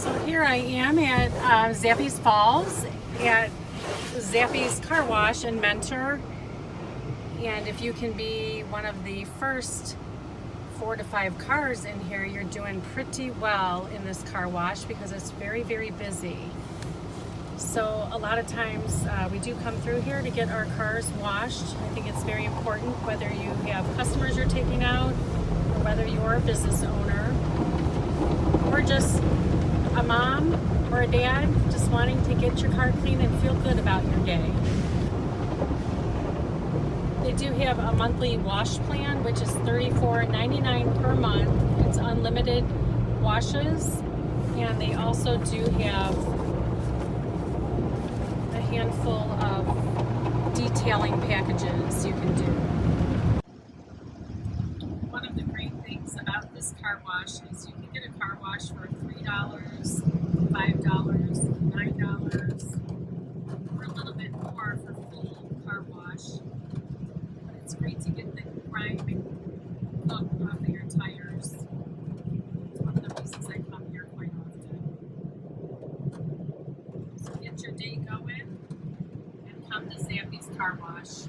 So here I am at Zappy's Falls at Zappy's Car Wash and Mentor. And if you can be one of the first 4 to 5 cars in here, you're doing pretty well in this car wash because it's very, very busy. So a lot of times we do come through here to get our cars washed. I think it's very important whether you have customers you're taking out or whether you're a business owner or just a mom or a dad just wanting to get your car clean and feel good about your day. They do have a monthly wash plan, which is $34.99 per month. It's unlimited washes, and they also do have a handful of detailing packages you can do. One of the great things about this car wash is you can get a car wash for $3, $5, $9, or a little bit more for full car wash. But it's great to get the grime and cook off of your tires. It's one of the reasons I come here quite often. So get your day going and come to Zappy's Car Wash.